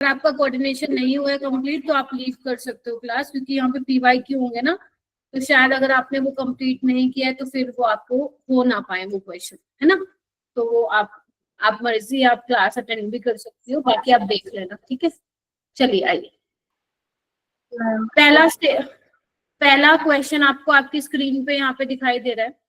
अगर आपका कोऑर्डिनेशन नहीं हुआ है कंप्लीट तो आप लीव कर सकते हो क्लास, क्योंकि यहाँ पे पीवाईक्यू होंगे ना, तो शायद अगर आपने वो कंप्लीट नहीं किया है तो फिर वो आपको हो ना पाए वो क्वेश्चन, है ना। तो वो आप मर्जी, आप क्लास अटेंड भी कर सकती हो, बाकी आप देख लेना, ठीक है। चलिए आइए, पहला पहला क्वेश्चन आपको आपकी स्क्रीन पे यहाँ पे दिखाई दे रहा है।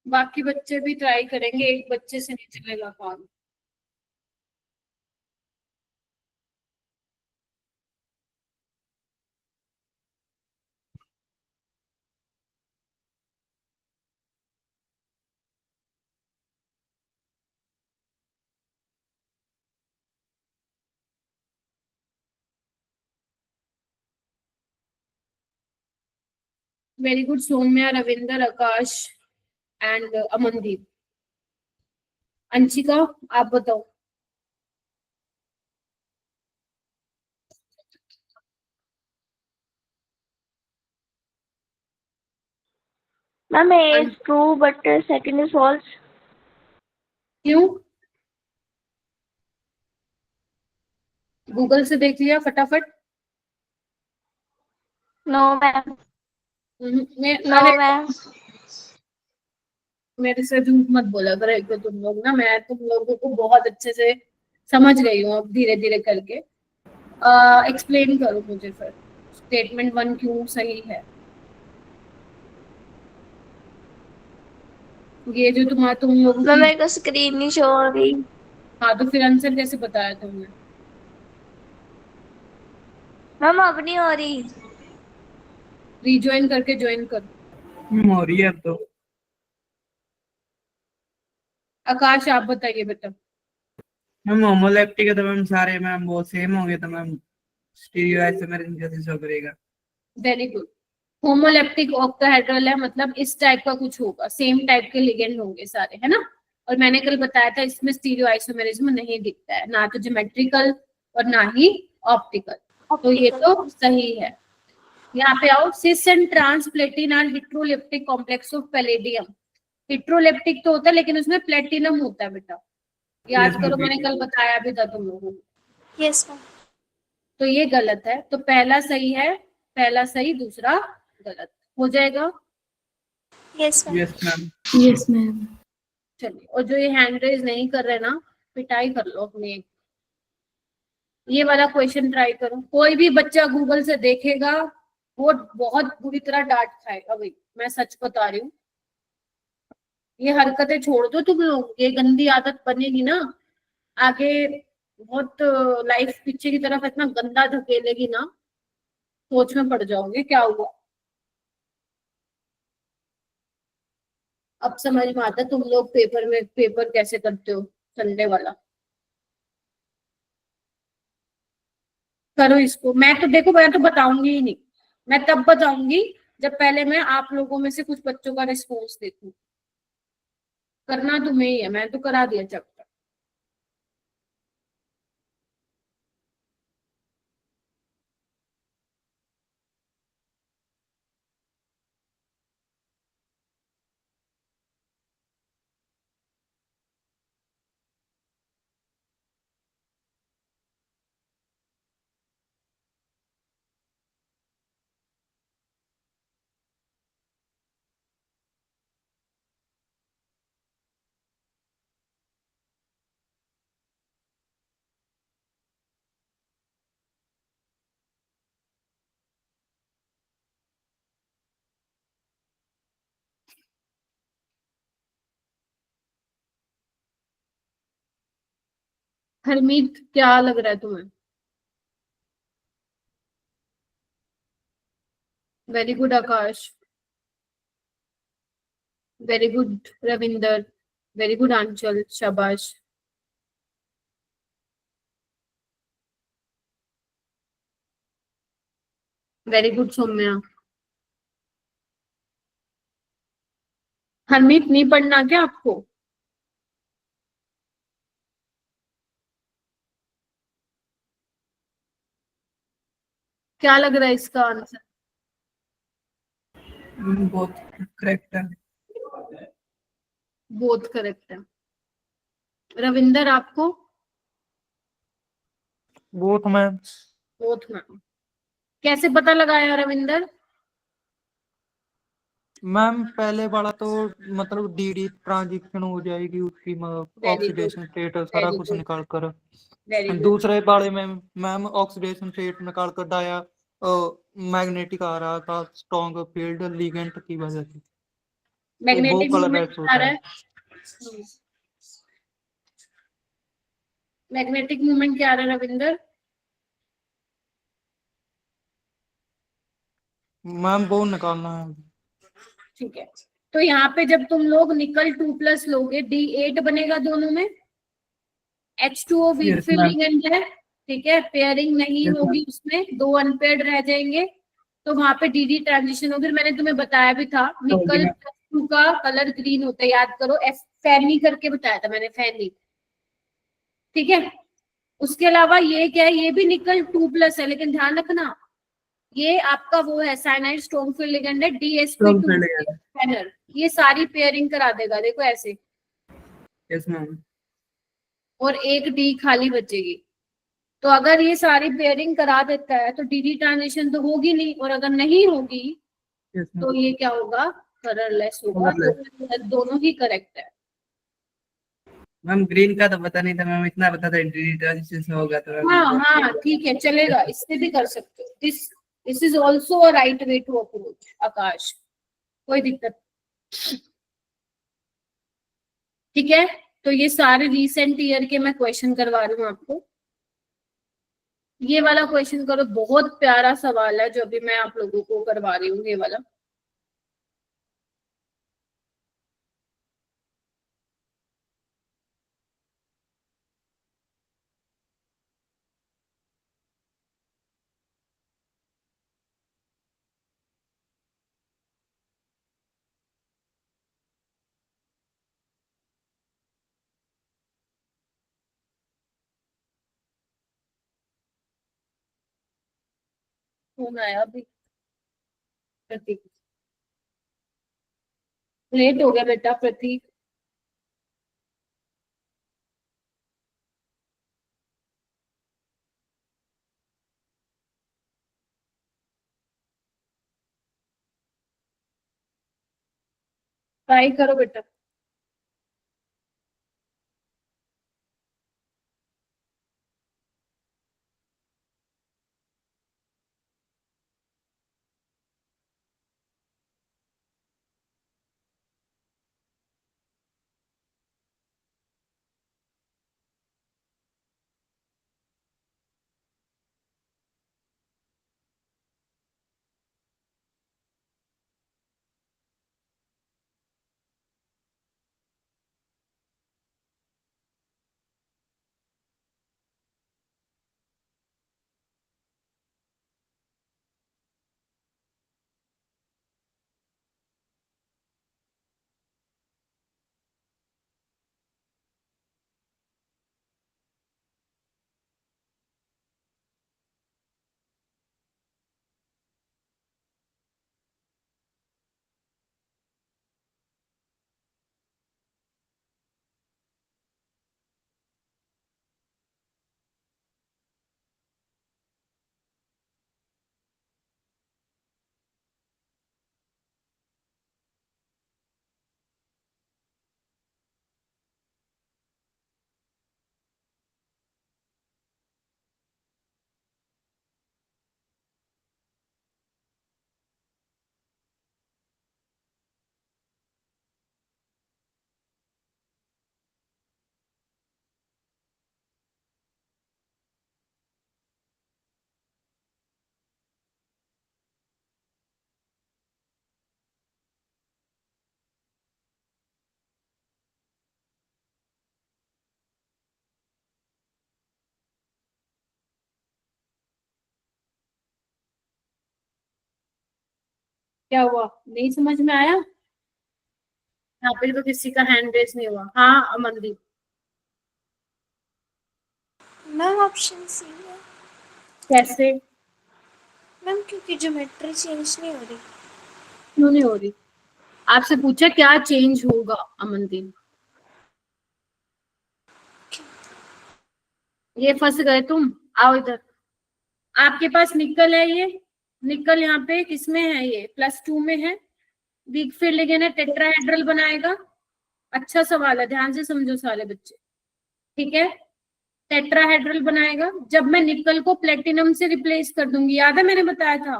बाकी बच्चे भी ट्राई करेंगे, एक बच्चे से नहीं चलेगा काम। Very good Saumya, Ravinder, Akash and Amandeep. Anshika, आप बताओ। Ma'am A is true but second is false. क्यों? गूगल से देख लिया फटाफट? No ma'am. मैं नो अरे मैम। मेरे से झूठ मत बोला करो एक तो, तुम लोग ना, मैं तुम लोगों को बहुत अच्छे से समझ गई हूँ अब धीरे धीरे करके। एक्सप्लेन करो मुझे फिर, स्टेटमेंट वन क्यों सही है। ये जो तुम लोगों मैम की, मेरे को स्क्रीन नहीं शो हो रही। हाँ तो फिर आंसर कैसे बताया तुमने? मैम अब नहीं हो रही। रिज्वाइन करके ज्वाइन कर। हो रही है अब तो। आकाश आप बताइए बेटा। मैम होमोलैप्टिक है तो मैम सारे मैम वो सेम होंगे तो मैम स्टीरियो आइसोमेरिज्म कैसे शो करेगा? Very good. होमोलेप्टिक ऑक्टाहेड्रल है, मतलब इस टाइप का कुछ होगा, सेम टाइप के लिगेंड होंगे सारे, है ना। और मैंने कल बताया था इसमें स्टीरियो आइसोमेरिज्म नहीं दिखता है, ना तो ज्योमेट्रिकल और ना ही ऑप्टिकल। तो ये ऑप्टिकल। तो सही है। यहाँ पे आओ, cis and transplatin are heteroleptic complex of palladium. Heteroleptic तो होता है लेकिन उसमें प्लेटिनम होता है बेटा, यस याद करो, मैंने मैम। कल बताया भी था तुम लोगों को। Yes ma'am. तो ये गलत है, तो पहला सही है, पहला सही दूसरा गलत हो जाएगा। Yes ma'am. Yes ma'am. Yes ma'am. चलिए, और जो ये हैंड रेज नहीं कर रहे ना, पिटाई कर लो अपनी। ये वाला क्वेश्चन ट्राई करो, कोई भी बच्चा गूगल से देखेगा वो बहुत बुरी तरह डांट खाएगा भाई, मैं सच बता रही हूँ। ये हरकतें छोड़ दो तुम लोग, ये गंदी आदत बनेगी ना आगे, बहुत लाइफ पीछे की तरफ इतना गंदा धकेलेगी ना, सोच में पड़ जाओगे क्या हुआ। अब समझ में आता है तुम लोग पेपर में पेपर कैसे करते हो, संडे वाला। करो इसको, मैं तो देखो मैं तो बताऊंगी ही नहीं, मैं तब बताऊंगी जब पहले मैं आप लोगों में से कुछ बच्चों का रिस्पॉन्स देखूं। करना तुम्हें ही है, मैं तो करा दिया चैप्टर। हरमीत क्या लग रहा है तुम्हें? Very good Akash, very good Ravinder, very good Anchal, शाबाश। Very good Saumya. हरमीत नहीं पढ़ना क्या आपको? क्या लग रहा है इसका आंसर? बहुत करेक्ट है। बोथ करेक्ट है। रविंदर आपको? Both ma'am. बोथ में। कैसे पता लगाया रविंदर? मैम पहले वाला तो मतलब डीडी ट्रांजिशन हो जाएगी उसकी, वेरी गुड, ऑक्सीडेशन स्टेट सारा वेरी कुछ गुड, निकाल कर। Very good. दूसरे वाले में मैम ऑक्सीडेशन स्टेट निकाल कर डाया मैग्नेटिक आ रहा था, स्ट्रॉन्ग फील्ड लिगेंड की वजह से। तो वो मैग्नेटिक मूवमेंट कलरलेस आ होता रहा है। है। मैग्नेटिक मूवमेंट क्या आ रहा है रविंदर? मैम वो निकालना है। ठीक है, तो यहाँ पे जब तुम लोग निकल 2+ लोगे, D8 बनेगा दोनों में। H2O weak yes field ma'am. Ligand है, ठीक है, पेयरिंग नहीं यस मैम। होगी उसमें, दो अनपेयर्ड रह जाएंगे, तो वहां पे डी ट्रांजिशन होगी। मैंने तुम्हें बताया भी था, होगी निकल मैम। 2 का कलर ग्रीन होता है, याद करो, फैनी करके बताया था मैंने, फैनी। ठीक है, उसके अलावा ये क्या है, ये भी निकल 2+ है, लेकिन ध्यान रखना ये आपका वो है साइनाइड स्ट्रॉन्ग फील्ड लिगेंड है, स्ट्रॉन्ग DsP2 फील्ड है। पैनल, ये सारी पेयरिंग करा देगा, देखो ऐसे। Yes ma'am. और एक डी खाली बचेगी, तो अगर ये सारी पेयरिंग करा देता है तो डी ट्रांजिशन तो होगी नहीं, और अगर नहीं होगी यस तो मैम। ये क्या होगा, कलरलेस होगा। तो कलरलेस। दोनों ही करेक्ट है। मैम ग्रीन का तो पता नहीं था मैम, इतना पता था इंटीरियर ट्रांजिशन से होगा तो मैम हाँ बहुत सही हाँ, हुआ। ठीक है, चलेगा, इससे भी कर सकते हो। This is also a right way to approach Akash, कोई दिक्कत। ठीक है, तो ये सारे रिसेंट ईयर के मैं क्वेश्चन करवा रही हूँ आपको। ये वाला क्वेश्चन करो, बहुत प्यारा सवाल है जो अभी मैं आप लोगों को करवा रही हूँ, ये वाला। फोन आया अभी, प्रतीक। लेट हो गया बेटा प्रतीक। ट्राई करो बेटा। क्या हुआ, नहीं समझ में आया? यहाँ पे तो किसी का हैंड रेस नहीं हुआ। हाँ अमनदीप। मैम ऑप्शन सी है कैसे? मैम, क्योंकि ज्योमेट्री चेंज नहीं हो रही। क्यों नहीं हो रही? आपसे पूछा क्या चेंज होगा अमनदीप। ये फंस गए तुम, आओ इधर। आपके पास निकल है, ये निकल यहाँ पे किसमें है, ये +2 में है। वीक फील्ड लिगेंड है, टेट्राहेड्रल बनाएगा। अच्छा सवाल है, ध्यान से समझो सारे बच्चे, ठीक है। टेट्राहेड्रल बनाएगा। जब मैं निकल को प्लेटिनम से रिप्लेस कर दूंगी, याद है मैंने बताया था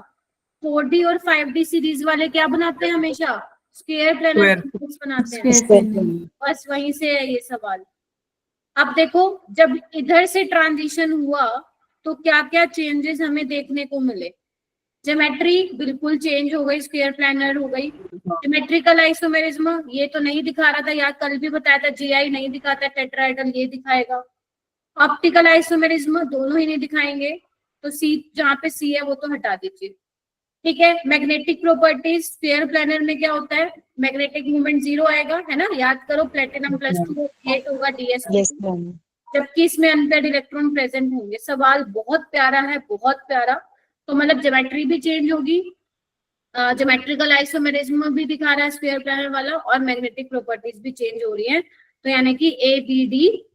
4D और 5D सीरीज वाले क्या बनाते हैं हमेशा, स्क्वायर प्लेनर Square. कॉम्प्लेक्स बनाते हैं। बस वहीं से है ये सवाल। अब देखो, जब इधर से ट्रांजिशन हुआ तो क्या क्या चेंजेस हमें देखने को मिले। ज्योमेट्री बिल्कुल चेंज हो गई, स्क्वायर प्लैनर हो गई। ज्योमेट्रिकल आइसोमेरिज्म ये तो नहीं दिखा रहा था यार, कल भी बताया था, जीआई नहीं दिखाता, टेट्राहेड्रल ये दिखाएगा। ऑप्टिकल आइसोमेरिज्म दोनों ही नहीं दिखाएंगे, तो सी, जहां पे सी है वो तो हटा दीजिए, ठीक है। मैग्नेटिक प्रॉपर्टीज, स्क्वायर प्लैनर में क्या होता है, मैग्नेटिक मूवमेंट 0 आएगा, है ना, याद करो, प्लेटिनम +2 8 होगा डीएस। जबकि इसमें अनपेयर्ड इलेक्ट्रॉन प्रेजेंट होंगे। सवाल बहुत प्यारा है, बहुत प्यारा। तो मतलब ज्योमेट्री भी चेंज होगी, ज्योमेट्रिकल आइसोमेरिज्म भी दिखा रहा है स्क्वायर प्लैनर वाला, और मैग्नेटिक प्रॉपर्टीज भी चेंज हो रही हैं। तो यानी कि ए बी डी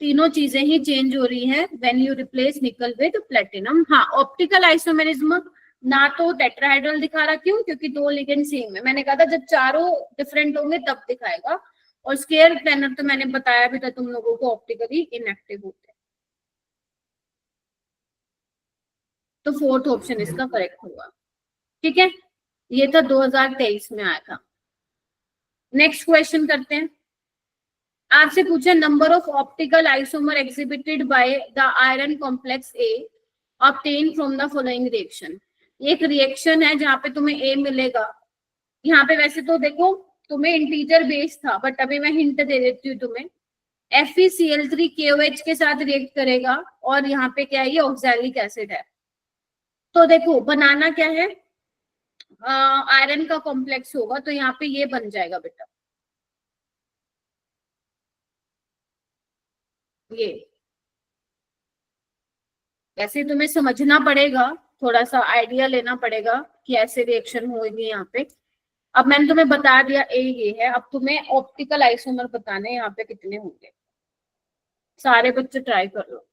तीनों चीजें ही चेंज हो रही है व्हेन यू रिप्लेस निकल विद प्लेटिनम। हाँ, ऑप्टिकल आइसोमेरिज्म ना तो टेट्राहेड्रल दिखा रहा, क्यों, क्योंकि 2 लिगेंड सेम है। मैंने कहा था जब चारों डिफरेंट होंगे तब दिखाएगा। और स्क्वायर प्लैनर तो मैंने बताया भी था तुम लोगों को, ऑप्टिकली इनएक्टिव होते हैं। तो 4th ऑप्शन इसका करेक्ट होगा, ठीक है। ये था 2023 में आया था। नेक्स्ट क्वेश्चन करते हैं। आपसे पूछा number of optical isomer exhibited by the iron complex A obtain from the following reaction. एक रिएक्शन है जहां पे तुम्हें ए मिलेगा। यहाँ पे वैसे तो देखो तुम्हें इंटीजर बेस था, बट अभी मैं हिंट दे देती हूँ तुम्हें। FeCl3 KOH के साथ रिएक्ट करेगा, और यहाँ पे क्या है, ये ऑक्सैलिक एसिड है। तो देखो बनाना क्या है, आयरन का कॉम्प्लेक्स होगा, तो यहाँ पे ये बन जाएगा बेटा, ये। ऐसे तुम्हें समझना पड़ेगा, थोड़ा सा आइडिया लेना पड़ेगा कि ऐसे रिएक्शन होगी यहाँ पे। अब मैंने तुम्हें बता दिया ए ये है, अब तुम्हें ऑप्टिकल आइसोमर बताने यहाँ पे कितने होंगे। सारे बच्चे ट्राई कर लो।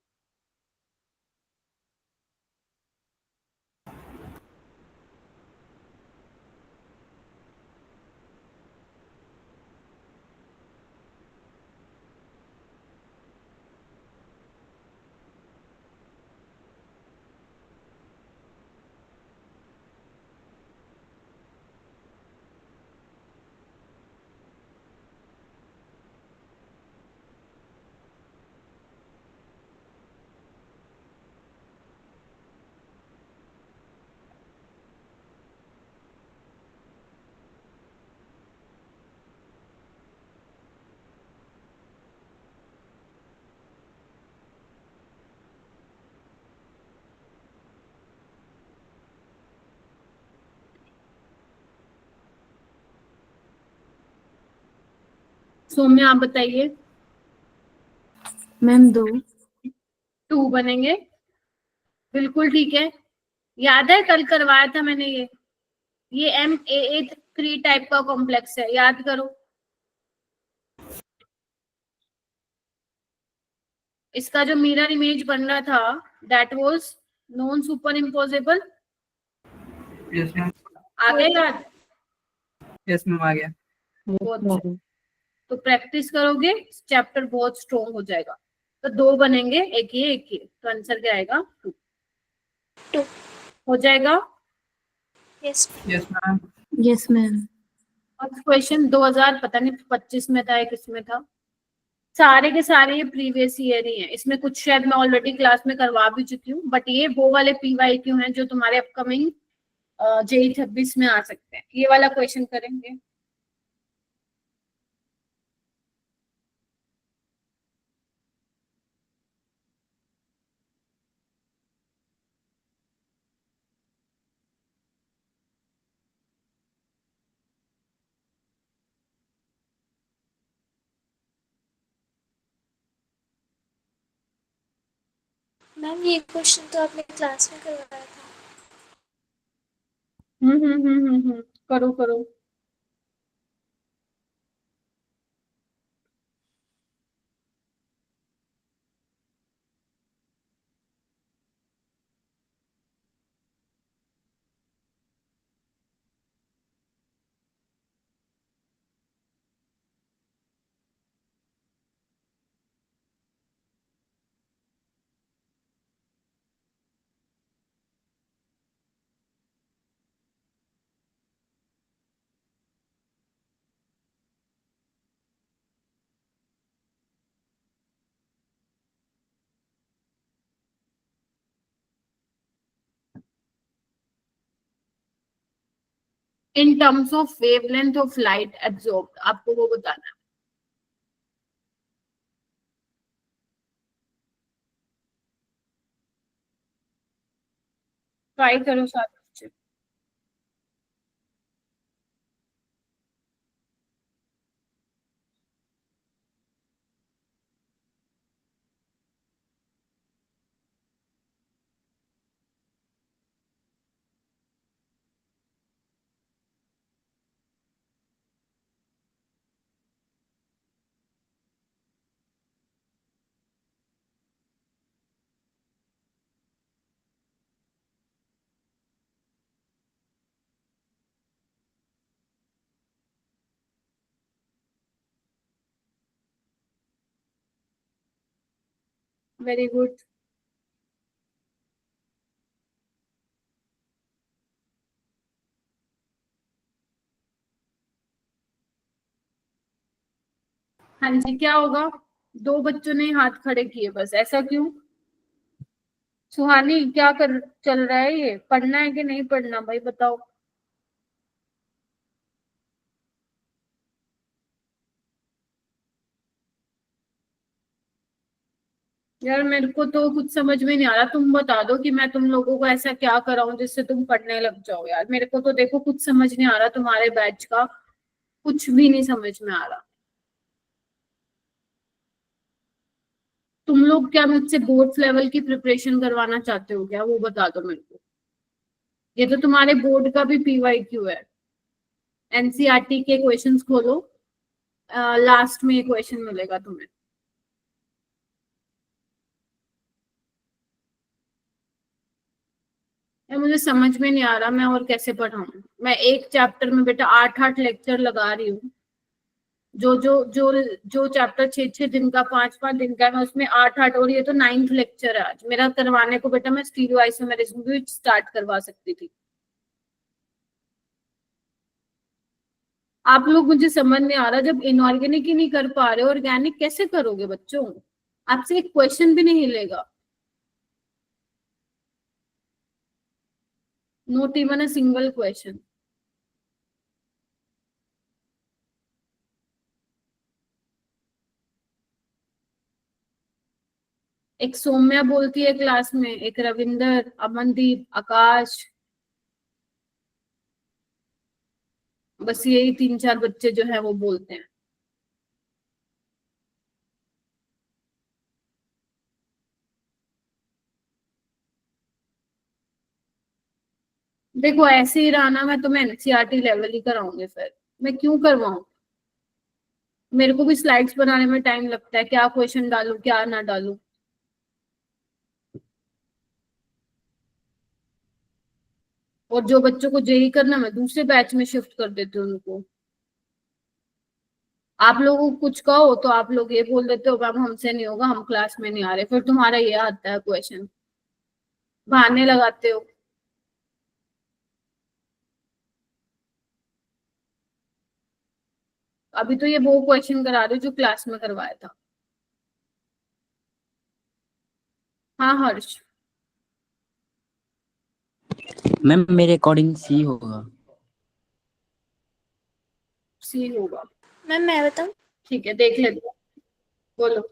सौम्या आप बताइए। मैम 2। 2 बनेंगे, बिल्कुल ठीक है। याद है कल करवाया था मैंने ये MAA3 टाइप का कॉम्प्लेक्स है, याद करो। इसका जो मिरर इमेज बन रहा था that was non superimposable. Yes ma'am. आ गया याद? Yes मैम आ गया। बहुत अच्छा। तो प्रैक्टिस करोगे चैप्टर बहुत स्ट्रॉन्ग हो जाएगा। तो 2 बनेंगे, एक ये, तो आंसर क्या आएगा 2 2 हो जाएगा। Yes. Yes ma'am. Yes ma'am. First question 2000 पता नहीं 25 में था या किस में था। सारे के सारे ये प्रीवियस ईयर ही हैं, इसमें कुछ शायद मैं ऑलरेडी क्लास में करवा भी चुकी हूँ, बट ये वो वाले PYQ हैं जो तुम्हारे अपकमिंग JEE 26 में आ सकते हैं। ये वाला क्वेश्चन करेंगे। मैम ये क्वेश्चन तो आपने क्लास में करवाया था। करो करो। In terms of wavelength of light absorbed, आपको वो बताना है। ट्राई करो सारे बच्चे। Very good. हाँ जी, क्या होगा? दो बच्चों ने हाथ खड़े किए बस, ऐसा क्यों? सुहानी, क्या कर चल रहा है? ये पढ़ना है कि नहीं पढ़ना भाई, बताओ। यार मेरे को तो कुछ समझ में नहीं आ रहा, तुम बता दो कि मैं तुम लोगों को ऐसा क्या कराऊं जिससे तुम पढ़ने लग जाओ। यार मेरे को तो देखो कुछ समझ नहीं आ रहा, तुम्हारे बैच का कुछ भी नहीं समझ में आ रहा। तुम लोग क्या मुझसे बोर्ड लेवल की प्रिपरेशन करवाना चाहते हो क्या? वो बता दो मेरे को। ये तो तुम्हारे बोर्ड का भी पीवाईक्यू है। एनसीईआरटी के क्वेश्चंस खोलो, लास्ट में ये क्वेश्चन मिलेगा तुम्हें। यार मुझे समझ में नहीं आ रहा, मैं और कैसे पढ़ाऊं? मैं एक चैप्टर में बेटा 8-8 लेक्चर लगा रही हूँ। जो चैप्टर 6-6 दिन का, 5-5 दिन का है, मैं उसमें 8-8, और ये तो 9th लेक्चर है आज मेरा करवाने को। बेटा मैं स्टीरियो आइसोमेरिज्म भी स्टार्ट करवा सकती थी। आप लोग, मुझे समझ नहीं आ रहा, जब इनऑर्गेनिक ही नहीं कर पा रहे, ऑर्गेनिक कैसे करोगे बच्चों? आपसे एक क्वेश्चन भी नहीं हिलेगा। Not even a single question. एक सौम्या बोलती है क्लास में, एक रविंदर, अमनदीप, आकाश, बस यही 3-4 बच्चे जो है वो बोलते हैं। देखो ऐसे ही रहा ना, मैं तुम्हें एनसीईआरटी लेवल ही कराऊंगी फिर। मैं क्यों करवाऊं? मेरे को भी स्लाइड्स बनाने में टाइम लगता है, क्या क्वेश्चन डालूं क्या ना डालूं। और जो बच्चों को जेई करना, मैं दूसरे बैच में शिफ्ट कर देती हूँ उनको। आप लोगों को कुछ कहो तो आप लोग ये बोल देते हो मैम हमसे नहीं होगा, हम क्लास में नहीं आ रहे, फिर तुम्हारा ये आता है क्वेश्चन, बहाने लगाते हो। अभी तो ये वो क्वेश्चन करा रहे हो जो क्लास में करवाया था। हाँ हर्ष। मैम मेरे अकॉर्डिंग सी होगा। सी होगा? मैम मैं बताऊँ? ठीक है, देख लेते हो। बोलो।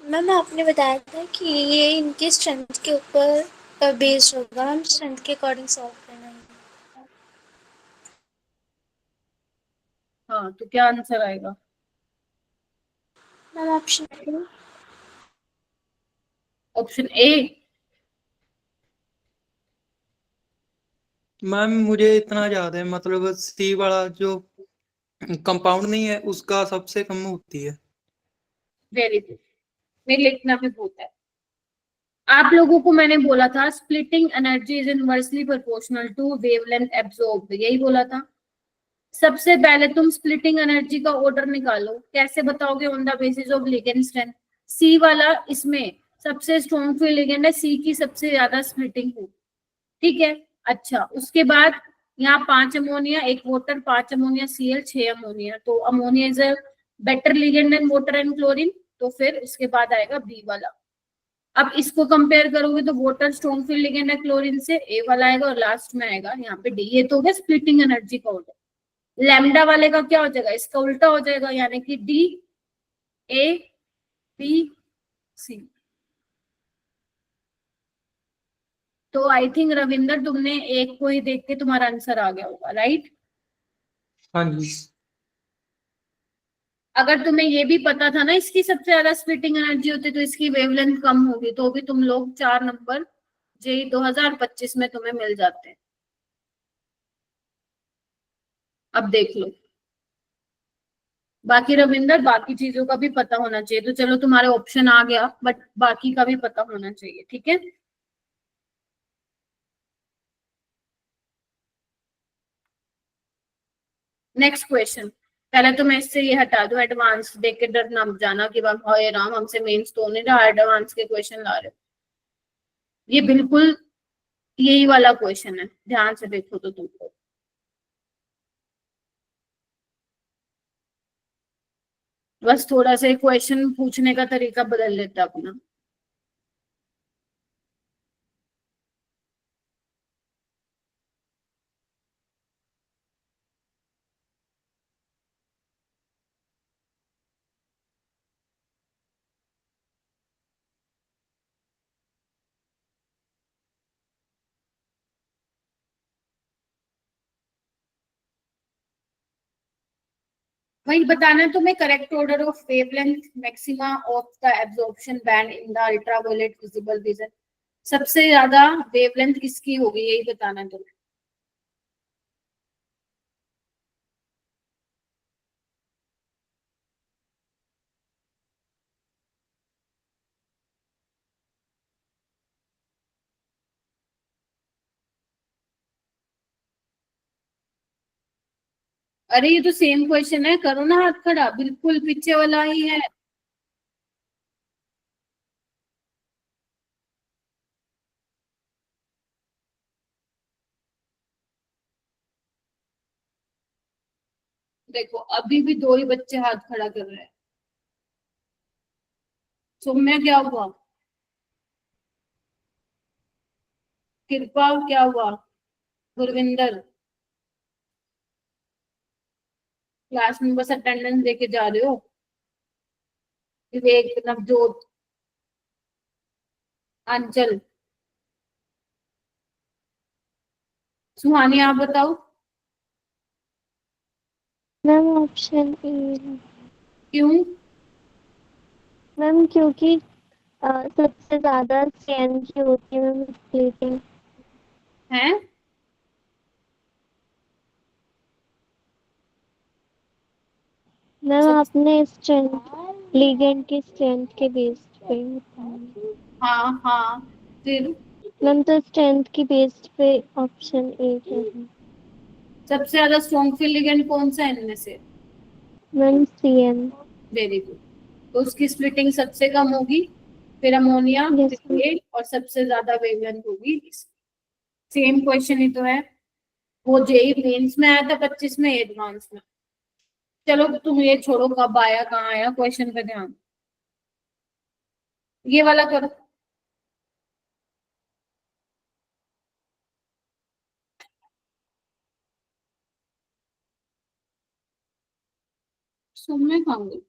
मैम आपने बताया था कि ये इनके स्ट्रेंथ के ऊपर बेस्ड होगा, हम स्ट्रेंथ के अकॉर्डिंग सॉल्व करना है। हाँ तो क्या आंसर आएगा? Ma'am option option A. Ma'am मुझे इतना याद है, मतलब सी वाला जो कंपाउंड नहीं है उसका सबसे कम होती है। Very good. मेरे लिखना भी बहुत है। आप लोगों को मैंने बोला था splitting energy is inversely proportional to wavelength absorbed, यही बोला था। सबसे पहले तुम स्प्लिटिंग एनर्जी का ऑर्डर निकालो, कैसे बताओगे? On the basis of ligand strength. C वाला इसमें सबसे स्ट्रॉन्ग फील्ड लिगेंड है, सी की सबसे ज्यादा स्प्लिटिंग हो, ठीक है। अच्छा, उसके बाद यहाँ 5 ammonia, 1 water, 5 ammonia Cl, 6 ammonia, तो ammonia is a better ligand than water and chlorine. तो फिर इसके बाद आएगा बी वाला। अब इसको कंपेयर करोगे तो वाटर स्ट्रॉन्ग फील्ड लिगेंड है क्लोरीन से, ए वाला आएगा, और लास्ट में आएगा यहाँ पे डी। ये तो हो गया स्प्लिटिंग एनर्जी का ऑर्डर। लैम्डा वाले का क्या हो जाएगा? इसका उल्टा हो जाएगा, यानी कि डी, ए, बी, सी। तो आई थिंक रविंदर तुमने एक को ही देख के तुम्हारा आंसर आ गया होगा, राइट? हाँ जी। अगर तुम्हें ये भी पता था ना इसकी सबसे ज्यादा स्प्लिटिंग एनर्जी होती तो इसकी वेवलेंथ कम होगी, तो भी तुम लोग 4 नंबर जेई 2025 में तुम्हें मिल जाते हैं। अब देख लो। बाकी रविंदर, बाकी चीजों का भी पता होना चाहिए। तो चलो तुम्हारे ऑप्शन आ गया, बट बाकी का भी पता होना चाहिए, ठीक है। Next question. पहले तो मैं इससे ये हटा दूं, एडवांस देख के डर ना जाना कि हाय राम हमसे मेंस तो नहीं रहा, एडवांस के क्वेश्चन ला रहे हो। ये बिल्कुल यही वाला क्वेश्चन है, ध्यान से देखो तो तुमको। बस थोड़ा सा क्वेश्चन पूछने का तरीका बदल लेता अपना। वही बताना है तुम्हें, correct order of wavelength maxima of the absorption band in the ultraviolet visible vision. सबसे ज्यादा वेवलेंथ किसकी होगी, यही बताना है तुम्हें। अरे ये तो सेम क्वेश्चन है, करो ना हाथ खड़ा, बिल्कुल पीछे वाला ही है। देखो अभी भी 2 ही बच्चे हाथ खड़ा कर रहे हैं। सौम्या क्या हुआ? कृपा क्या हुआ? गुरविंदर? क्लास में बस अटेंडेंस देके जा रहे हो? विवेक, नवजोत, अंचल, सुहानी, आप बताओ। मैम ऑप्शन ए। क्यों? मैम क्योंकि सबसे ज्यादा स्कैन की होती है मैम स्प्लिटिंग। है? मैम सब? आपने स्ट्रेंथ लिगेंड की स्ट्रेंथ के बेस पे बताया। हाँ हाँ, फिर मैम तो स्ट्रेंथ की बेस पे ऑप्शन ए है। सबसे ज्यादा स्ट्रॉन्ग फील्ड लिगेंड कौन सा है इनमें से? Ma'am CN. Very good. तो उसकी स्प्लिटिंग सबसे कम होगी, फिर अमोनिया, यस फिर ये, और सबसे ज्यादा वेवलेंथ होगी। सेम क्वेश्चन ही तो है, वो जेई मेंस में आया था 25 में, एडवांस में। चलो तुम ये छोड़ो, कब आया कहाँ आया, क्वेश्चन पे ध्यान। ये वाला करो। सुनने खाऊंगी।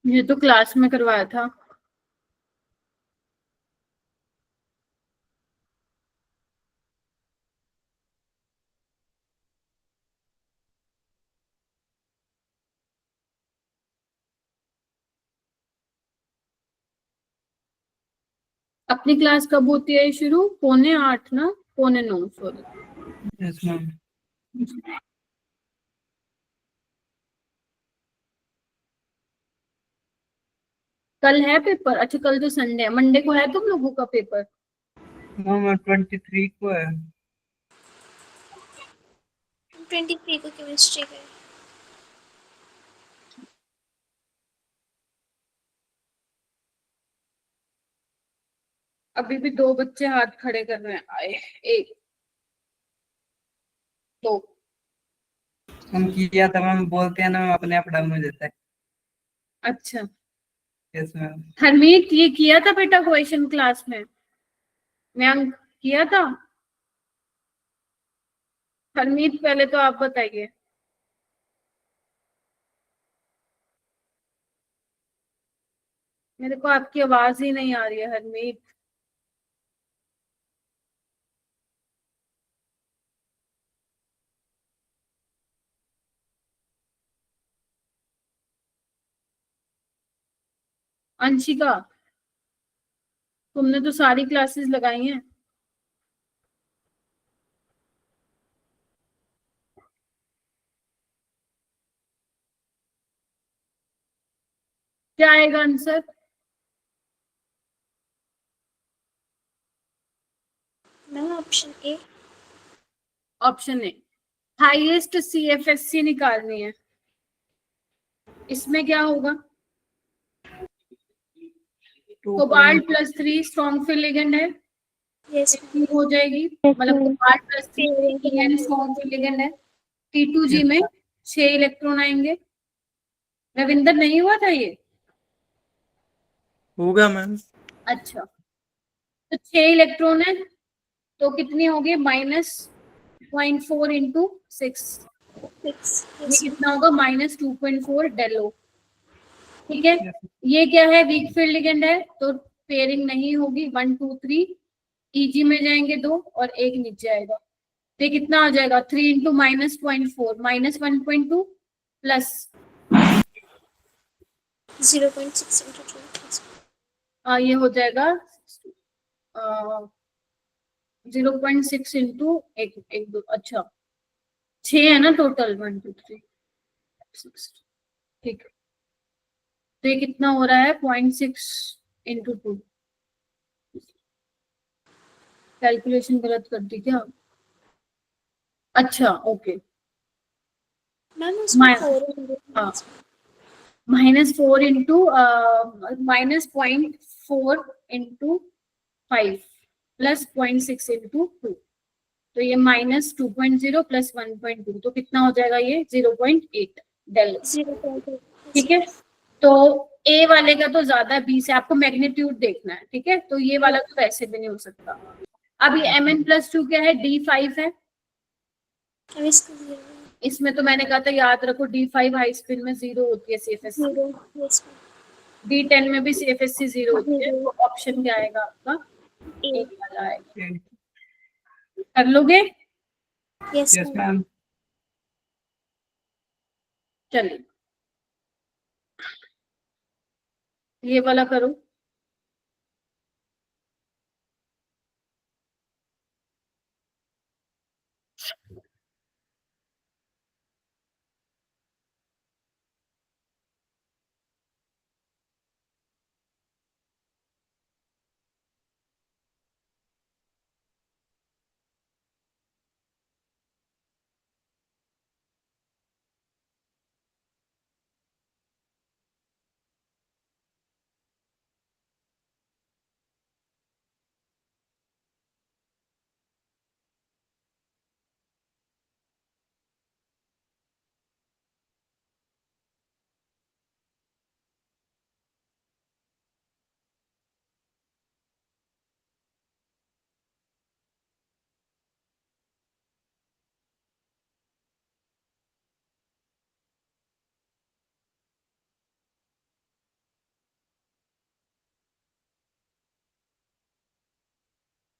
ये तो क्लास में करवाया था। अपनी क्लास कब होती है शुरू? 7:45 ना, 8:45 सॉरी। Yes ma'am. कल है पेपर? अच्छा कल तो संडे है, मंडे को है तुम लोगों का पेपर? मैम 23 को है। 23 को केमिस्ट्री का है। अभी भी 2 बच्चे हाथ खड़े कर रहे हैं। आए, एक, दो। हम किया था मैम, बोलते हैं ना मैम, अपने आप डाउन हो जाता है। अच्छा यस मैम। हरमीत, ये किया था बेटा क्वेश्चन क्लास में? मैम किया था? हरमीत पहले तो आप बताइए। मेरे को आपकी आवाज ही नहीं आ रही है हरमीत। अंशिका, तुमने तो सारी क्लासेस लगाई हैं। क्या आएगा answer? Ma'am option A. Option A, highest CFSE निकालनी है। इसमें क्या होगा? कोबाल्ट +3 स्ट्रॉन्ग फिल लिगेंड है, यस कितनी हो जाएगी? मतलब कोबाल्ट +3 स्ट्रॉन्ग फिल लिगेंड है। T2G में 6 इलेक्ट्रॉन आएंगे। रविंदर नहीं हुआ था ये? हो गया मैम। अच्छा, तो 6 इलेक्ट्रॉन है, तो कितनी होगी? -0.4 इंटू 6, 6। ये यस कितना होगा? -2.4 डेलो। ठीक है, ये क्या है? वीक फील्ड लिगेंड है, तो पेयरिंग नहीं होगी। 1 2 3 ईजी में जाएंगे 2 और 1 नीचे आएगा। तो ये कितना आ जाएगा? 3 इंटू -0.4 -1.2 प्लस 0.6 इंटू 2। ये हो जाएगा 0.6 इंटू एक एक दो, अच्छा 6 है ना टोटल, 1 2 3 6। ठीक है, तो ये कितना हो रहा है? 0.6 इंटू 2। कैलकुलेशन गलत कर दी क्या? अच्छा ओके, मैम उसमें हाँ, 4 होंगे। -4 इंटू -0.4 इंटू 5 प्लस 0.6 इंटू 2, तो ये -2.0 प्लस 1.2, तो कितना हो जाएगा ये? 0.8 डेल। 0.8। ठीक है, तो ए वाले का तो ज्यादा, बी से आपको मैग्नीट्यूड देखना है। ठीक है, तो ये वाला तो वैसे भी नहीं हो सकता। अब ये Mn+2 क्या है? D5 है। अब इसका 0। इसमें तो मैंने कहा था याद रखो, D5 हाई स्पिन में 0 होती है CFSC। 0। यस D10 में भी CFSC 0 होती है। Zero. तो ऑप्शन क्या आएगा आपका? ए। एक वाला आएगा। कर लोगे? Yes yes ma'am. मैम। चलिए ये वाला करो।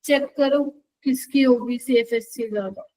चेक करो किसकी होगी CFSC ज्यादा।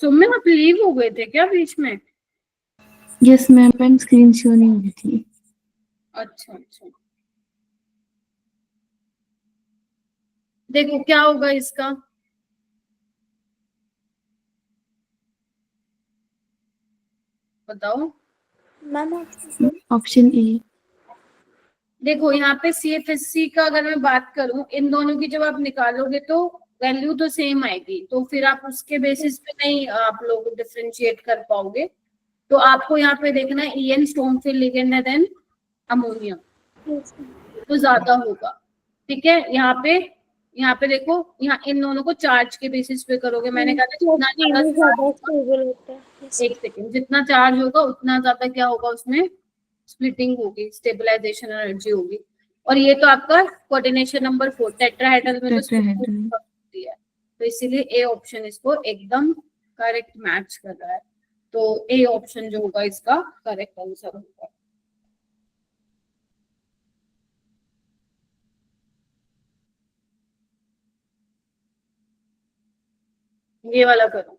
सुम्मे आप लीव हो गए थे क्या बीच में? यस मैम, स्क्रीन शो नहीं हुई थी। अच्छा अच्छा, देखो क्या होगा इसका। बताओ। मैम ऑप्शन ए। देखो यहाँ पे CFSC का अगर मैं बात करूं, इन दोनों की जब आप निकालोगे तो वैल्यू तो सेम आएगी, तो फिर आप उसके बेसिस पे नहीं आप लोग डिफरेंशिएट कर पाओगे। तो आपको यहाँ पे देखना है EN स्टोन फिल लिगेंड है देन अमोनिया, तो ज्यादा होगा। ठीक है, यहाँ पे देखो, यहाँ इन दोनों को चार्ज के बेसिस पे करोगे। मैंने कहा था जितना ज्यादा स्टेबल होता है। Yes. एक सेकेंड, जितना चार्ज होगा उतना ज्यादा क्या होगा उसमें स्प्लिटिंग होगी, स्टेबलाइजेशन एनर्जी होगी। और ये तो आपका कोऑर्डिनेशन नंबर 4 टेट्राहेड्रल में तो टेट्राहेड्रल। होती है, तो इसीलिए ए ऑप्शन इसको एकदम करेक्ट मैच कर रहा है। तो ए ऑप्शन जो होगा इसका करेक्ट आंसर होगा। ये वाला करो।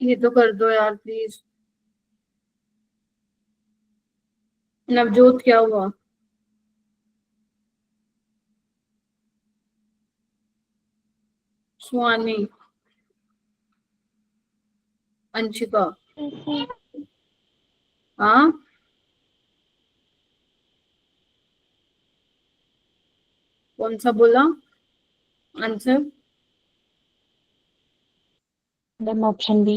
ये तो कर दो यार प्लीज। नवजोत क्या हुआ? स्वानी, अंशिका, हाँ कौन सा बोला answer? Ma'am option B.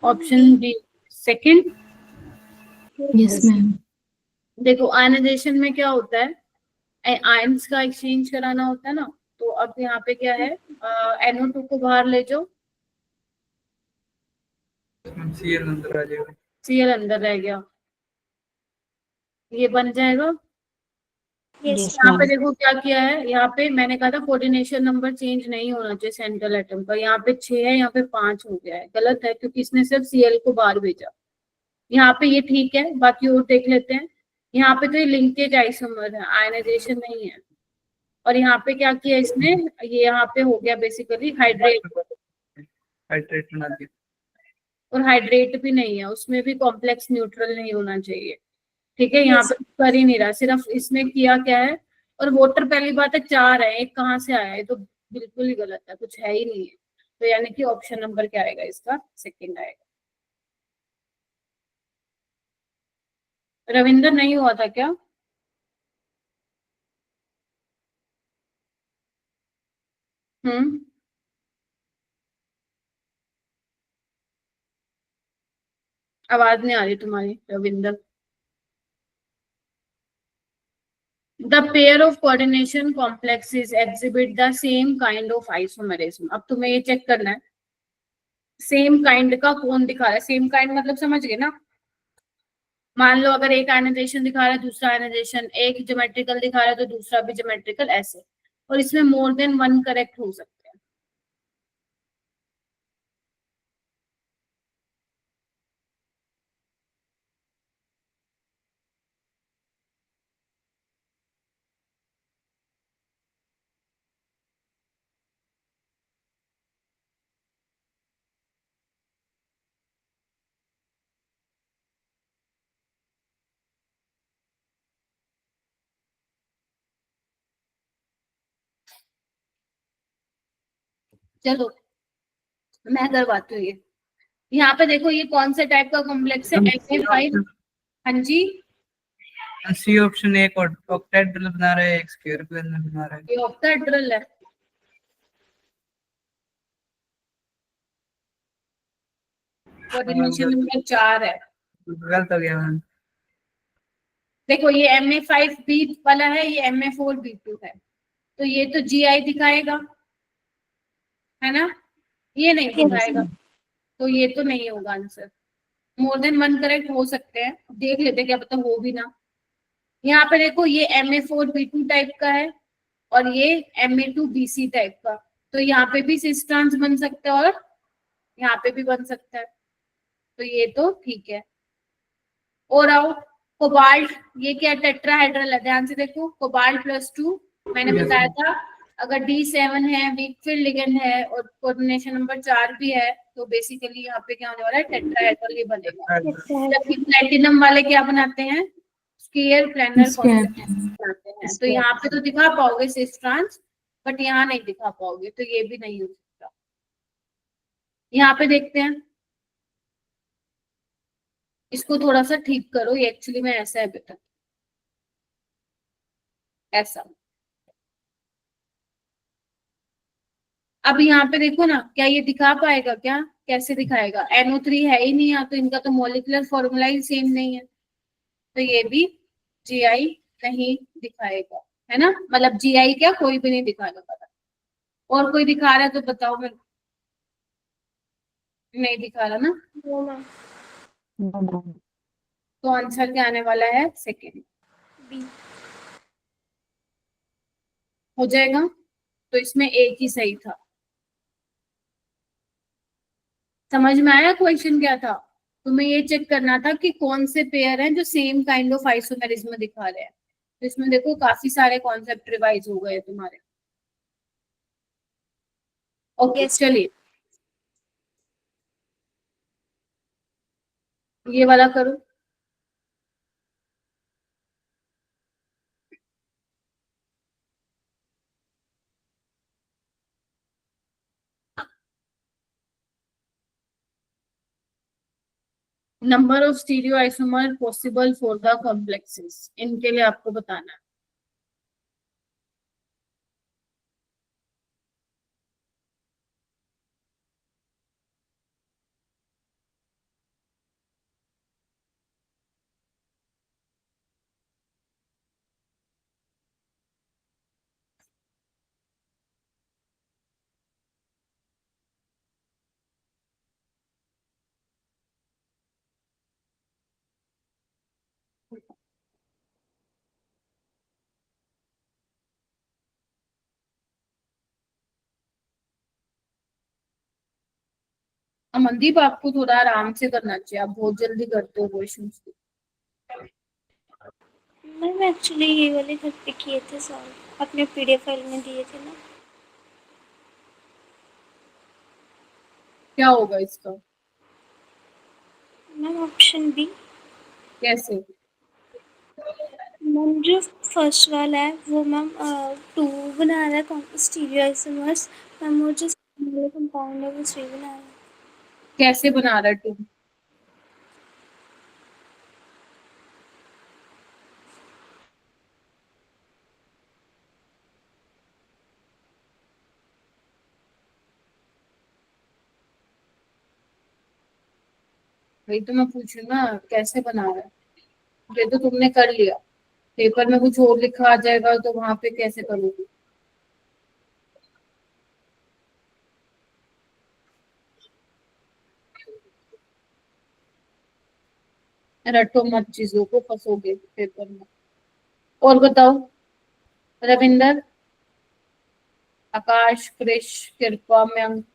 Option B second. Yes ma'am. देखो आयनाइजेशन में क्या होता है, आयंस का एक्सचेंज कराना होता है ना, तो अब यहाँ पे क्या है, NO2 को बाहर ले जाओ, Cl अंदर आ जाएगा। Cl अंदर रह गया, ये बन जाएगा। यस यहाँ पे देखो क्या किया है, यहाँ पे मैंने कहा था कोऑर्डिनेशन नंबर चेंज नहीं होना चाहिए सेंट्रल एटम का, यहाँ पे 6 है, यहाँ पे 5 हो गया है, गलत है क्योंकि इसने सिर्फ Cl को बाहर भेजा। यहाँ पे ये ठीक है, बाकी और देख लेते हैं। यहाँ पे तो ये लिंकेज आइसोमर है, आयनाइजेशन नहीं है। और यहाँ पे क्या किया इसने, ये यहाँ पे हो गया बेसिकली हाइड्रेट, हाइड्रेट बना दिया। और हाइड्रेट भी नहीं है, उसमें भी कॉम्प्लेक्स न्यूट्रल नहीं होना चाहिए। ठीक है, यहाँ पे कर ही नहीं रहा, सिर्फ इसने किया क्या है। और वोटर पहली बात है 4 है, एक कहाँ से आया है, ये तो बिल्कुल ही गलत है, कुछ है ही नहीं है। तो यानी कि ऑप्शन नंबर क्या आएगा इसका, सेकंड आएगा। रविंदर नहीं हुआ था क्या? हम्म, आवाज नहीं आ रही तुम्हारी Ravinder. The pair of coordination complexes exhibit the same kind of isomerism। अब तुम्हें ये चेक करना है सेम काइंड का कौन दिखा रहा है। सेम काइंड मतलब समझ गए ना, मान लो अगर एक आयनाइजेशन दिखा रहा है, दूसरा आयनाइजेशन, एक ज्योमेट्रिकल दिखा रहा है तो दूसरा भी ज्योमेट्रिकल, ऐसे। और इसमें मोर देन वन करेक्ट हो सकते हैं। चलो मैं करवाती हूँ ये। यहाँ पे देखो ये कौन से टाइप का कॉम्प्लेक्स है, Na5। हाँ जी, सी ऑप्शन एक ऑक्टेड्रल बना रहा है, एक स्क्वायर प्लेनर बना रहा है। ये ऑक्टाहेड्रल है। कोऑर्डिनेशन नंबर 4 है। गलत हो गया मैम। देखो ये Ma5B वाला है, ये Ma4B2 है, तो ये तो Gi दिखाएगा, है ना, ये नहीं दिखाएगा, तो ये तो नहीं होगा answer. More than one correct हो सकते हैं, देख लेते हैं, क्या पता हो भी ना। यहाँ पे देखो ये Ma4B2 टाइप का है, और ये Ma2BC टाइप का, तो यहाँ पे भी सिस ट्रांस बन सकता है और यहाँ पे भी बन सकता है, तो ये तो ठीक है। और आओ कोबाल्ट, ये क्या टेट्राहेड्रल है, ध्यान से देखो, कोबाल्ट +2 मैंने बताया था। अगर D7 है, वीक फील्ड लिगेंड है और कोऑर्डिनेशन नंबर 4 भी है, तो बेसिकली यहाँ पे क्या होने वाला है, टेट्राहेड्रल ही बनेगा। जबकि प्लेटिनम वाले क्या बनाते हैं, स्क्वायर प्लैनर Square बनाते हैं। तो यहाँ पे तो दिखा पाओगे सिस ट्रांस, बट यहाँ नहीं दिखा पाओगे, तो ये भी नहीं हो सकता। यहाँ पे देखते हैं, इसको थोड़ा सा ठीक करो, ये एक्चुअली में ऐसा है बेटा, ऐसा। अब यहाँ पे देखो ना, क्या ये दिखा पाएगा क्या, कैसे दिखाएगा, NO3 है ही नहीं यहाँ, तो इनका तो मॉलिक्यूलर फॉर्मूला ही सेम नहीं है, तो ये भी Gi नहीं दिखाएगा, है ना, मतलब Gi क्या, कोई भी नहीं दिखाएगा पता। और कोई दिखा रहा है तो बताओ मेरे को। नहीं दिखा रहा ना, तो आंसर क्या आने वाला है, सेकेंड बी। हो जाएगा। तो इसमें एक ही सही था। समझ में आया क्वेश्चन क्या था? तुम्हें ये चेक करना था कि कौन से पेयर हैं जो सेम काइंड ऑफ आइसोमेरिज्म दिखा रहे हैं। तो इसमें देखो काफी सारे कॉन्सेप्ट रिवाइज हो गए तुम्हारे। Okay Yes. चलिए ये वाला करो। Number of stereo isomer possible for the complexes, इनके लिए आपको बताना है। अमनदीप, आपको थोड़ा आराम से करना चाहिए, आप बहुत जल्दी करते हो क्वेश्चन। मैम एक्चुअली ये वाले घर पे किए थे सॉल्व, अपने पीडीएफ फाइल में दिए थे ना। क्या होगा इसका? Ma'am option B. कैसे? मैम जो फर्स्ट वाला है वो मैम 2 बना रहा है स्टीरियो आइसोमर्स। मैम वो जो कंपाउंड है वो 3 बना रहा है। कैसे बना रहा है तू? वही तो मैं पूछ रही हूँ ना, कैसे बना रहा है? ये तो तुमने कर लिया, पेपर में कुछ और लिखा आ जाएगा तो वहां पे कैसे करोगे? रटो मत चीजों को, फंसोगे पेपर में। और बताओ, रविंदर, आकाश, क्रिश, कृपा, मयंक।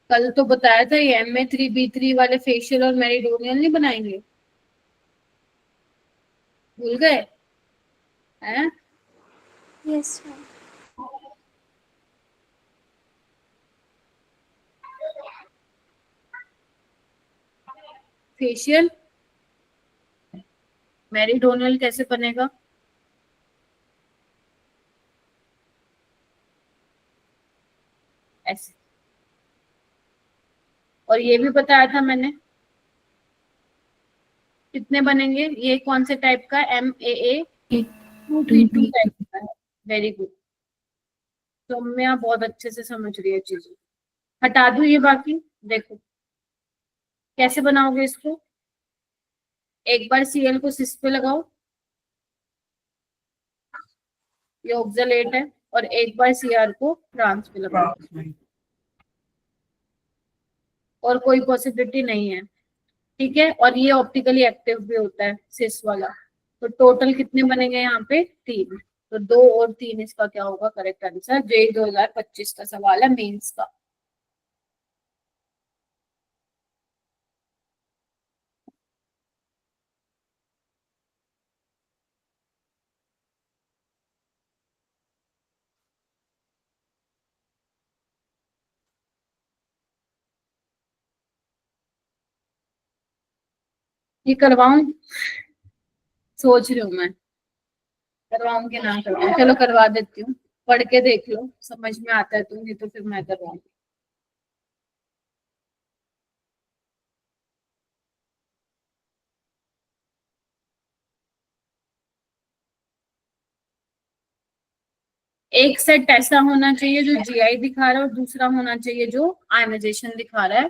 कल तो बताया था ये MA3B3 वाले फेशियल और मेरिडोनियल नहीं बनाएंगे, भूल गए हैं? Yes ma'am. फेशियल मेरिडोनियल कैसे बनेगा? ऐसे। और ये भी बताया था मैंने, कितने बनेंगे? ये कौन से टाइप का? MAA 232 टाइप का है। वेरी गुड, सौम्या बहुत अच्छे से समझ रही है चीजें। हटा दूं ये बाकी? देखो कैसे बनाओगे इसको। एक बार Cl को सिस पे लगाओ, ये ऑक्सलेट है, और एक बार Cr को ट्रांस पे लगाओ, और कोई पॉसिबिलिटी नहीं है। ठीक है, और ये ऑप्टिकली एक्टिव भी होता है सिस वाला। तो टोटल कितने बनेंगे यहाँ पे? 3। तो 2 और 3 इसका क्या होगा करेक्ट आंसर? जेई 2025 का सवाल है, मेंस का। ये करवाऊं? सोच रही हूँ मैं, करवाऊं कि ना करवाऊं। चलो करवा देती हूँ, पढ़ के देख लो, समझ में आता है तो, नहीं तो फिर मैं करवाऊंगी। एक सेट ऐसा होना चाहिए जो GI दिखा रहा है, और दूसरा होना चाहिए जो आयनाइजेशन दिखा रहा है।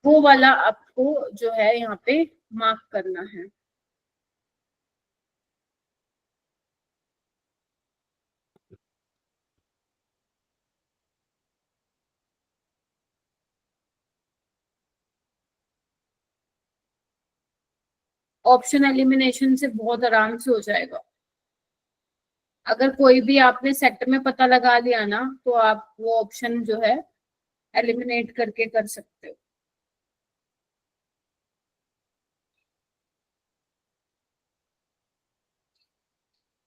वो वाला आपको जो है यहाँ पे मार्क करना है। ऑप्शन एलिमिनेशन से बहुत आराम से हो जाएगा। अगर कोई भी आपने सेट में पता लगा लिया ना, तो आप वो ऑप्शन जो है एलिमिनेट करके कर सकते हो।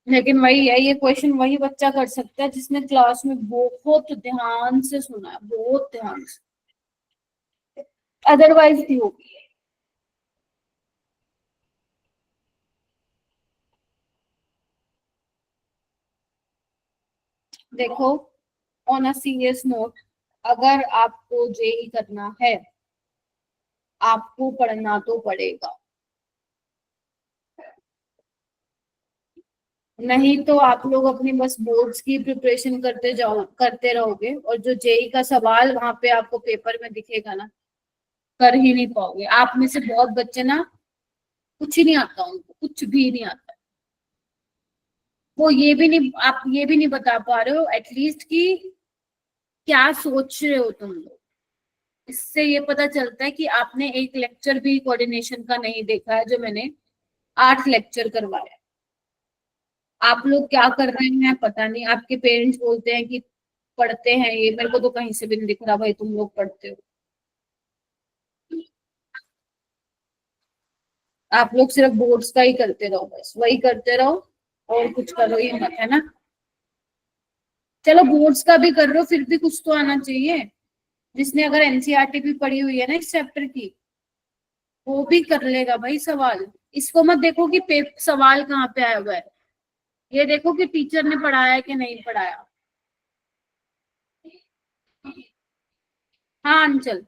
लेकिन वही है, ये क्वेश्चन वही बच्चा कर सकता है जिसने क्लास में बहुत ध्यान से सुना है, बहुत ध्यान से, अदरवाइज नहीं होगी। देखो, ऑन अ सीरियस नोट, अगर आपको जेई करना है, आपको पढ़ना तो पड़ेगा, नहीं तो आप लोग अपनी बस बोर्ड्स की प्रिपरेशन करते रहोगे, और जो जेई का सवाल वहां पे आपको पेपर में दिखेगा ना, कर ही नहीं पाओगे। आप में से बहुत बच्चे ना, कुछ ही नहीं आता उनको, कुछ भी नहीं आता। वो ये भी नहीं, आप ये भी नहीं बता पा रहे हो एटलीस्ट कि क्या सोच रहे हो तुम लोग। इससे ये पता चलता है कि आपने एक लेक्चर भी कोऑर्डिनेशन का नहीं देखा है, जो मैंने 8 लेक्चर करवाया। आप लोग क्या कर रहे हैं पता नहीं। आपके पेरेंट्स बोलते हैं कि पढ़ते हैं, ये मेरे को तो कहीं से भी नहीं दिख रहा भाई तुम लोग पढ़ते हो। आप लोग सिर्फ बोर्ड्स का ही करते रहो, बस वही करते रहो और कुछ करो ही मत, है ना। चलो बोर्ड्स का भी कर रहे हो, फिर भी कुछ तो आना चाहिए। जिसने अगर एनसीईआरटी भी पढ़ी हुई है ना इस चैप्टर की, वो भी कर लेगा भाई सवाल। इसको मत देखो कि सवाल कहाँ पे आया हुआ है, ये देखो कि टीचर ने पढ़ाया है कि नहीं पढ़ाया। हाँ Anchal.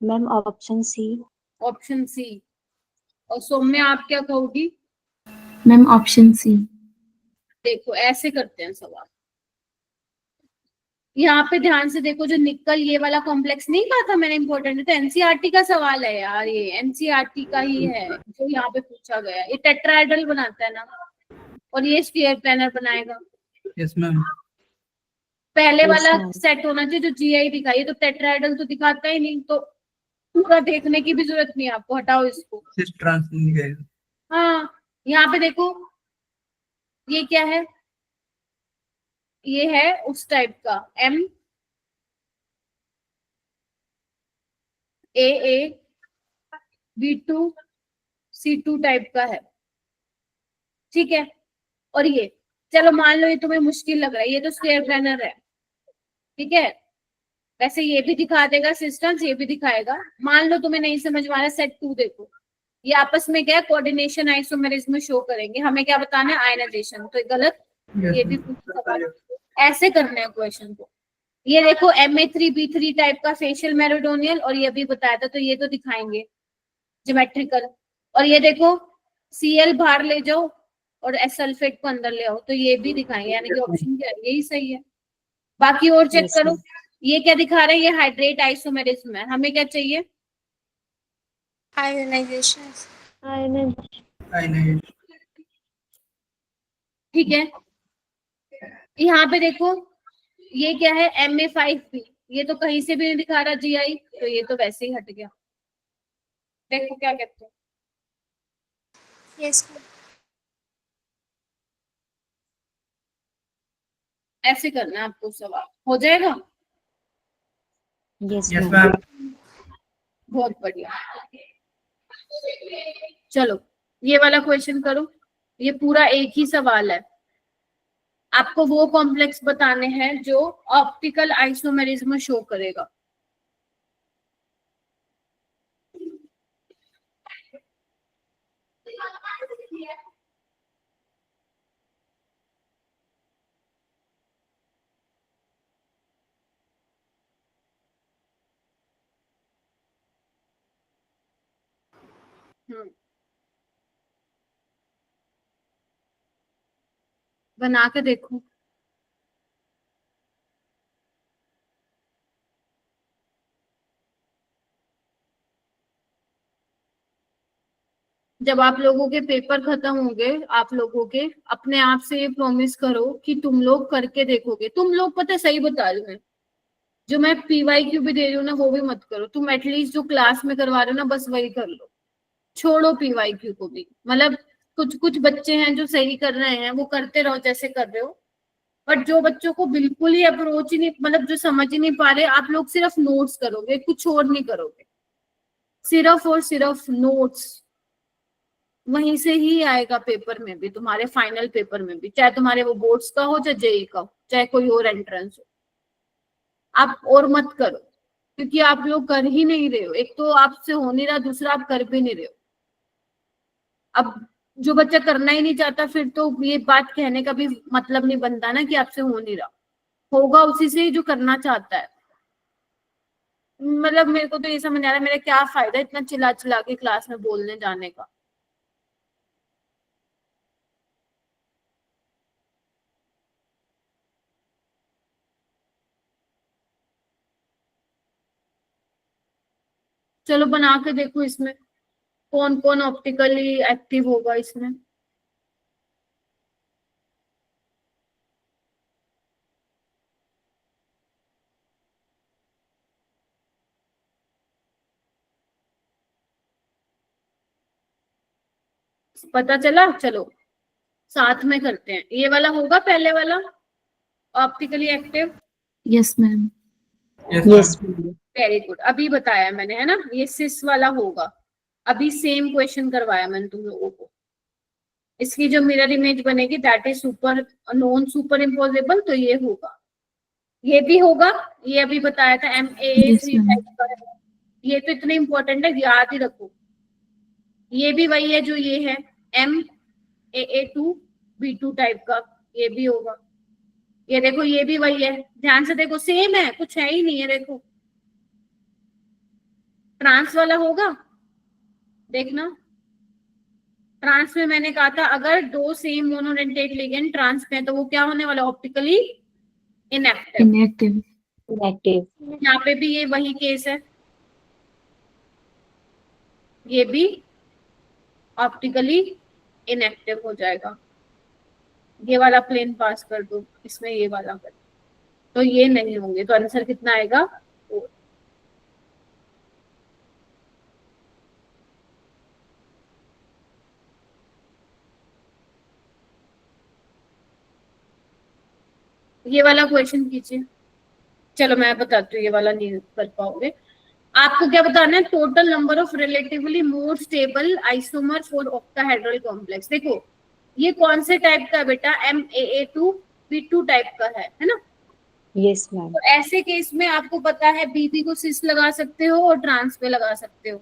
Ma'am option C. Option C. और सौम्य आप क्या कहोगी। मैम ऑप्शन सी। देखो ऐसे करते हैं सवाल। यहाँ पे ध्यान से देखो, जो निकल ये वाला कॉम्प्लेक्स नहीं कहा था मैंने इम्पोर्टेंट है, तो एनसीईआरटी का सवाल है यार, ये एनसीईआरटी का ही है जो यहाँ पे पूछा गया है। ये टेट्राहेड्रल बनाता है ना, और ये स्फीयर प्लानर बनाएगा। Yes ma'am. पहले Yes, वाला ma'am. सेट होना चाहिए जो जीआई दिखाई, तो टेट्राहेड्रल तो दिखाता ही नहीं, तो पूरा देखने की भी जरूरत नहीं है आपको, हटाओ इसको। सिस ट्रांस दिखाएगा। हाँ यहाँ पे देखो, ये क्या है, ये है उस टाइप का M A B2 C2 type का है, ठीक है। और ये चलो मान लो ये तुम्हें मुश्किल लग रहा है, ये तो स्क्वायर प्लानर है, ठीक है। वैसे ये भी दिखा देगा सिस्टम्स, ये भी दिखाएगा। मान लो तुम्हें नहीं समझ में आ रहा, सेट 2 देखो, ये आपस में क्या है, कोऑर्डिनेशन आइसोमेरिज्म शो करेंगे। हमें क्या बताना है, आयनाइजेशन, तो गलत। ये भी सवाल ऐसे करने हैं क्वेश्चन को। ये देखो Ma3B3 टाइप का फेशियल मेरिडोनियल, और ये भी बताया था, तो ये तो दिखाएंगे ज्योमेट्रिकल। और ये देखो Cl बाहर ले जाओ और एस सल्फेट को अंदर ले आओ, तो ये भी दिखाएंगे, यानी कि ऑप्शन क्या है, यही सही है। बाकी और चेक Yes, करो, ma'am. ये क्या दिखा रहे हैं, ये हाइड्रेट आइसोमेरिज्म है। हमें क्या चाहिए, आयोनाइजेशन। आयनाइजेशन। ठीक है। यहाँ पे देखो ये क्या है, Ma5P, ये तो कहीं से भी नहीं दिखा रहा जीआई, तो ये तो वैसे ही हट गया। देखो क्या कहते हैं, यस ऐसे करना है आपको, सवाल हो जाएगा। Yes, yes ma'am. मैम। बहुत बढ़िया। चलो ये वाला क्वेश्चन करो, ये पूरा एक ही सवाल है। आपको वो कॉम्प्लेक्स बताने हैं जो ऑप्टिकल आइसोमेरिज्म शो करेगा। बना के देखो। जब आप लोगों के पेपर खत्म होंगे, आप लोगों के, अपने आप से ये प्रॉमिस करो कि तुम लोग करके देखोगे। तुम लोग पता है, सही बता रही हूँ मैं, जो मैं PYQ भी दे रही हूँ ना, वो भी मत करो तुम। एटलीस्ट जो क्लास में करवा रहे हो ना, बस वही कर लो, छोड़ो PYQ को भी। मतलब कुछ कुछ बच्चे हैं जो सही कर रहे हैं, वो करते रहो जैसे कर रहे हो। बट जो बच्चों को बिल्कुल ही अप्रोच ही नहीं, मतलब जो समझ ही नहीं पा रहे, आप लोग सिर्फ नोट्स करोगे, कुछ और नहीं करोगे, सिर्फ और सिर्फ नोट्स। वहीं से ही आएगा पेपर में भी, तुम्हारे फाइनल पेपर में भी, चाहे तुम्हारे वो बोर्ड्स का हो, चाहे जेई का हो, चाहे कोई और एंट्रेंस हो। आप और मत करो, क्योंकि आप लोग कर ही नहीं रहे हो। एक तो आपसे हो नहीं रहा, दूसरा आप कर भी नहीं रहे हो। अब जो बच्चा करना ही नहीं चाहता, फिर तो ये बात कहने का भी मतलब नहीं बनता ना कि आपसे हो नहीं रहा। होगा उसी से जो करना चाहता है। मतलब मेरे को तो ये समझ आ रहा है, मेरा क्या फायदा इतना चिल्ला चिल्ला के क्लास में बोलने जाने का। चलो बना के देखो, इसमें कौन कौन ऑप्टिकली एक्टिव होगा इसमें। पता चला? चलो साथ में करते हैं। ये वाला होगा पहले वाला optically active. Yes, ma'am. Yes Yes, ma'am. ma'am. Very good, अभी बताया मैंने, है ना? ये सिस वाला होगा। अभी सेम क्वेश्चन करवाया मैंने तुम लोगों को। इसकी जो मिरर इमेज बनेगी that is super non super imposable, तो ये होगा, ये भी होगा। ये अभी बताया था MAA3 Yes, ma'am. टाइप का है। ये तो इतने इंपॉर्टेंट है, याद ही रखो। ये भी वही है जो ये है, MAA2B2 टाइप का, ये भी होगा। ये देखो ये भी वही है, ध्यान से देखो, सेम है, कुछ है ही नहीं है। देखो ट्रांस वाला होगा, देखना। ट्रांस में मैंने कहा था अगर दो सेम मोनोडेंटेट लिगेंड ट्रांस में है, तो वो क्या होने वाला? Optically inactive. Inactive. Inactive. यहाँ पे भी ये वही केस है, ये भी ऑप्टिकली इनएक्टिव हो जाएगा। ये वाला प्लेन पास कर दो, इसमें ये वाला कर दो, तो ये नहीं होंगे। तो आंसर कितना आएगा? 4। ये वाला क्वेश्चन कीजिए। चलो मैं बताती हूँ, ये वाला नहीं कर पाओगे। आपको क्या बताना है? Total number of relatively more stable isomer for octahedral complex. देखो ये कौन से टाइप का है बेटा? MAA2B2 टाइप का है ना? Yes, ma'am. तो ऐसे केस में आपको पता है BB को सिस लगा सकते हो और ट्रांस पे लगा सकते हो।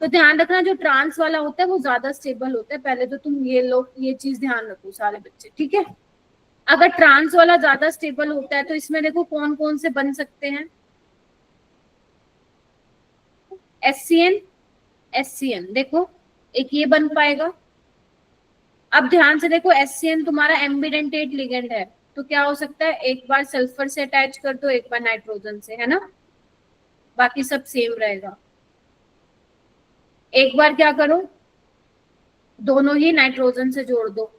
तो ध्यान रखना जो ट्रांस वाला होता है वो ज्यादा स्टेबल होता है। पहले तो तुम ये लोग ये चीज ध्यान रखो सारे बच्चे, ठीक है? अगर ट्रांस वाला ज्यादा स्टेबल होता है तो इसमें देखो कौन कौन से बन सकते हैं। SCN देखो, एक ये बन पाएगा। अब ध्यान से देखो, SCN तुम्हारा एम्बिडेंटेट लिगेंड है, तो क्या हो सकता है? एक बार सल्फर से अटैच कर दो, एक बार नाइट्रोजन से, है ना? बाकी सब सेम रहेगा। एक बार क्या करो, दोनों ही नाइट्रोजन से जोड़ दो।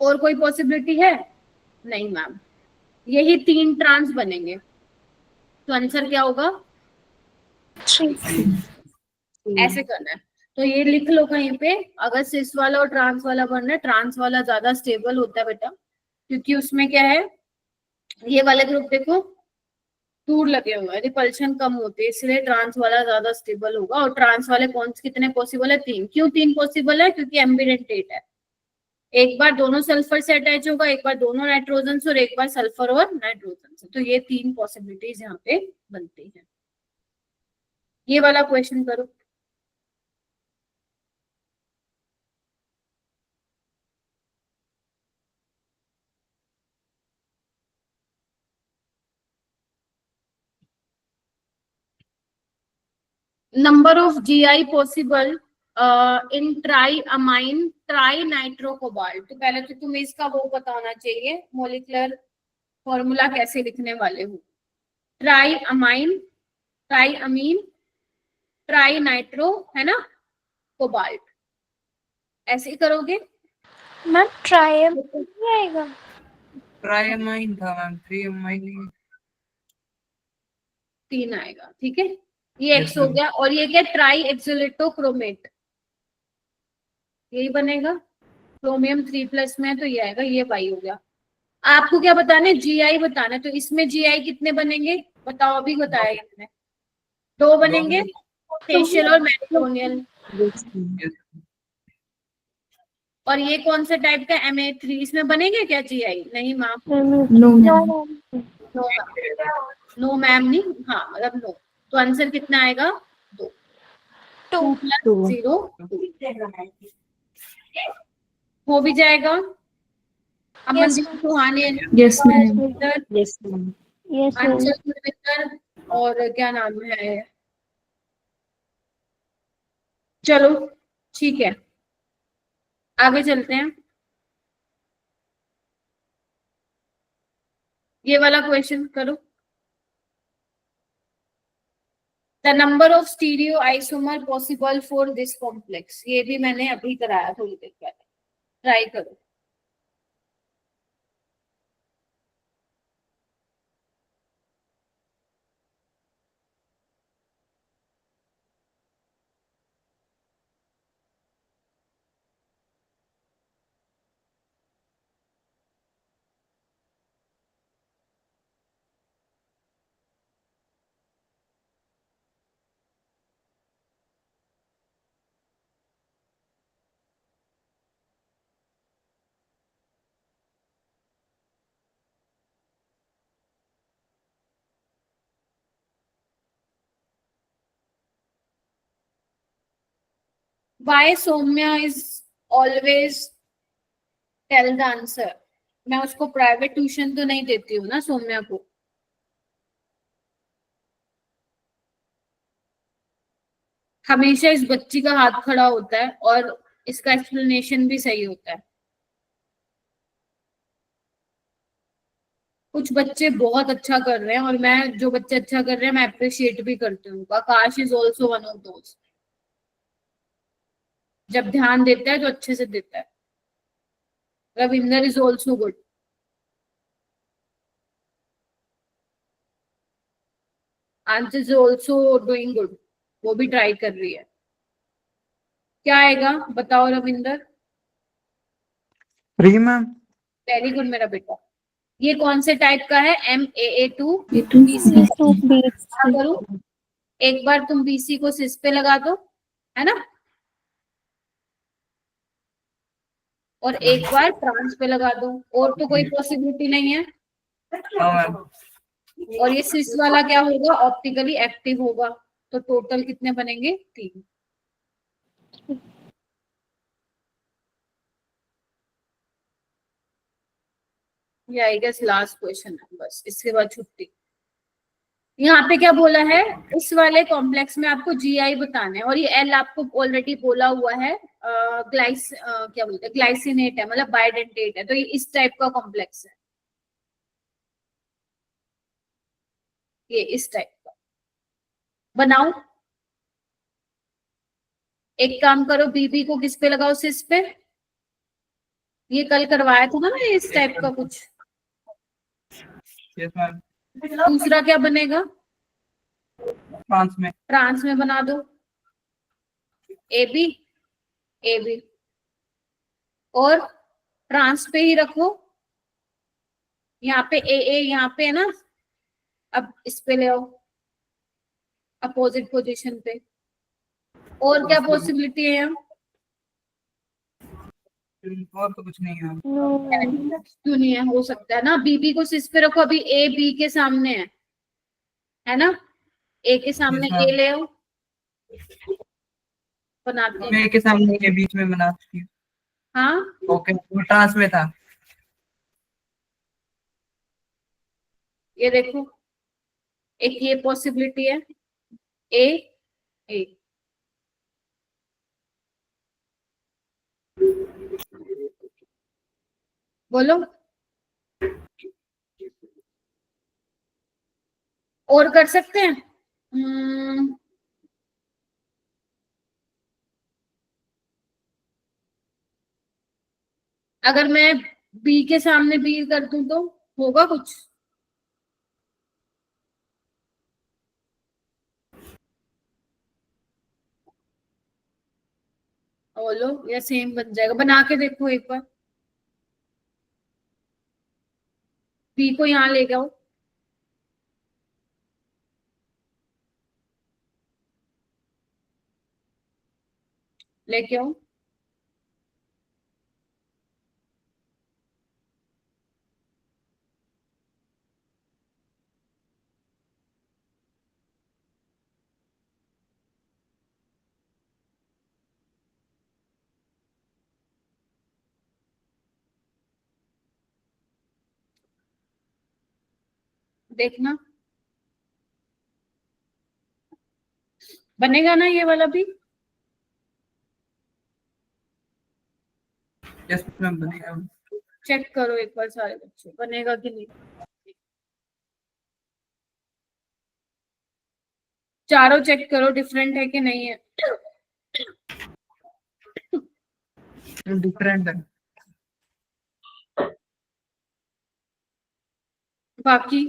और कोई पॉसिबिलिटी है? नहीं मैम, यही 3 ट्रांस बनेंगे। तो आंसर क्या होगा? 3. ऐसे करना है। तो ये लिख लो कहीं पे, अगर सिस वाला और ट्रांस वाला बन रहा है, ट्रांस वाला ज्यादा स्टेबल होता है बेटा, क्योंकि उसमें क्या है, ये वाले ग्रुप देखो दूर लगे हुए हैं, रिपल्शन कम होती है, इसलिए ट्रांस वाला ज्यादा स्टेबल होगा। और ट्रांस वाले बॉन्ड्स कितने पॉसिबल है? 3। क्यों 3 पॉसिबल है? क्योंकि एम्बिडेंटेट है। एक बार दोनों सल्फर से अटैच होगा, एक बार दोनों नाइट्रोजन से, और एक बार सल्फर और नाइट्रोजन से। तो ये 3 पॉसिबिलिटीज यहाँ पे बनती हैं। ये वाला क्वेश्चन करो। Number of GI possible in triamine trinitro cobalt. तो पहले तो तुम्हें इसका वो पता होना चाहिए, मोलिकुलर फॉर्मूला कैसे लिखने वाले हो। ट्राइअमाइन, ट्राइअमीन, ट्राई नाइट्रो, है ना, कोबाल्ट। ऐसे ही करोगे। मैम ट्राई नहीं आएगा? ट्राइअमाइन था मैम, 3 अमाइन। 3 आएगा, ठीक है। ये Yes, X हो ma'am. गया। और ये क्या? ट्राई एक्सोलेटोक्रोमेट, यही बनेगा। क्रोमियम 3+ में है तो ये आएगा, ये Y हो गया। आपको क्या बताना है? GI बताना है। तो इसमें GI कितने बनेंगे बताओ? अभी बताया मैंने, 2 बनेंगे, फेशियल और मेरिटोनियल। Yes, ma'am. Yes. और ये कौन से टाइप का? MA3। इसमें बनेंगे क्या GI? नहीं ma'am, No, ma'am. No no ma'am नहीं, हाँ मतलब नो। तो आंसर कितना आएगा? 2। 2. 2 + 0 हो भी जाएगा। अमनदीप ma'am. सुहानी, Yes, ma'am. Gurvinder, Yes, ma'am. Yes, ma'am. अंचल गुरविंदर, और क्या नाम है, चलो ठीक है आगे चलते हैं। ये वाला क्वेश्चन करो। The number of stereo isomer possible for this complex. ये भी मैंने अभी कराया थोड़ी देर पहले, ट्राई करो। Why Soumya is always tell the answer? मैं उसको प्राइवेट ट्यूशन तो नहीं देती हूँ ना सौम्या को। हमेशा इस बच्ची का हाथ खड़ा होता है और इसका एक्सप्लेनेशन भी सही होता है। कुछ बच्चे बहुत अच्छा कर रहे हैं और मैं जो बच्चे अच्छा कर रहे हैं मैं अप्रिशिएट भी करती हूँ। Akash is also one of those, जब ध्यान देता है तो अच्छे से देता है। Ravinder is also good. Anchal is also doing good, वो भी ट्राई कर रही है। क्या आएगा बताओ रविंदर? 3 मैम। वेरी गुड मेरा बेटा। ये कौन से टाइप का है? MAA2 A2 BC। To be क्या करूं? एक बार तुम BC को सिस पे लगा दो, है ना, और एक बार ट्रांस पे लगा दो, और तो कोई पॉसिबिलिटी नहीं है। हाँ मैम। और ये सिस वाला क्या होगा? ऑप्टिकली एक्टिव होगा। तो टोटल कितने बनेंगे? 3। ये आई गेस लास्ट क्वेश्चन है, बस इसके बाद छुट्टी। यहाँ पे क्या बोला है? इस वाले कॉम्प्लेक्स में आपको GI बताना है, और ये L आपको ऑलरेडी बोला हुआ है क्या बोलते हैं, ग्लाइसिनेट है, मतलब बाइडेंटेट है। तो ये इस टाइप का कॉम्प्लेक्स है, ये इस टाइप का। बनाओ, एक काम करो, BB को किस पे लगाओ? सिस पे। ये कल करवाया था ना मैंने, इस टाइप का कुछ। Yes ma'am. दूसरा क्या बनेगा? ट्रांस में। ट्रांस में बना दो, AB और ट्रांस पे ही रखो। यहाँ पे AA यहाँ पे है ना, अब इस पे ले आओ अपोजिट पोजीशन पे। और क्या पॉसिबिलिटी है? और तो कुछ नहीं है। नो क्यों नहीं है? हो सकता है ना। BB को सिस पे रखो, अभी A B के सामने है ना, A के सामने Yes, A ले आओ, बनाते हैं। मैं के सामने के बीच में बना सकती हूँ। हाँ ओके, वो ट्रांस में था। ये देखो, एक ये पॉसिबिलिटी है, A बोलो। और कर सकते हैं? अगर मैं B के सामने B कर दूं तो होगा कुछ? बोलो, या सेम बन जाएगा? बना के देखो एक बार। B को यहाँ ले जाओ, लेके आओ। देखना बनेगा ना ये वाला भी। यस मैम, बनेगा। चेक करो एक बार सारे बच्चे, बनेगा कि नहीं। चारों चेक करो डिफरेंट है कि नहीं है। डिफरेंट है। बाकी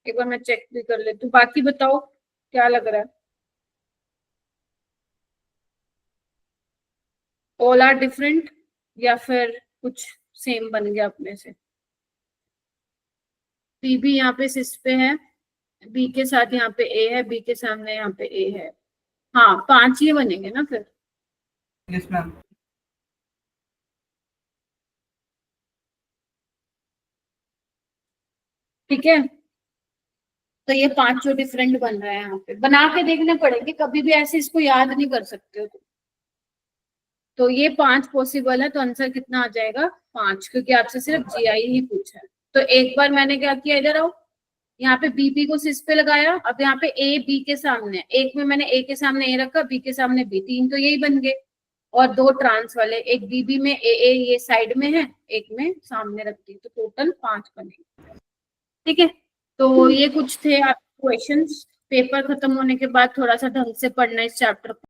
एक बार मैं चेक भी कर लेती हूँ। बाकी बताओ क्या लग रहा है? ऑल आर डिफरेंट या फिर कुछ सेम बन गया अपने से? BB यहाँ पे सिस पे है, बी के साथ यहाँ पे ए है, बी के सामने यहाँ पे ए है। हाँ 5 ये बनेंगे ना फिर। Yes ma'am. ठीक है, तो ये 5 जो डिफरेंट बन रहा है यहाँ पे, बना के देखने पड़ेंगे, कभी भी ऐसे इसको याद नहीं कर सकते हो तुम। तो ये 5 पॉसिबल है, तो आंसर कितना आ जाएगा 5, क्योंकि आपसे सिर्फ जीआई ही पूछा है। तो एक बार मैंने क्या किया, इधर आओ, यहाँ पे बीपी को सिस पे लगाया, अब यहाँ पे ए बी के सामने, एक में मैंने ए के सामने ए रखा, बी के सामने बी, 3 तो यही बन गए, और 2 ट्रांस वाले, एक बीबी में ए ये साइड में है, एक में सामने रखती, तो टोटल 5 बनेंगे। ठीक है, तो ये कुछ थे आप क्वेश्चंस। पेपर खत्म होने के बाद थोड़ा सा ढंग से पढ़ना इस चैप्टर को।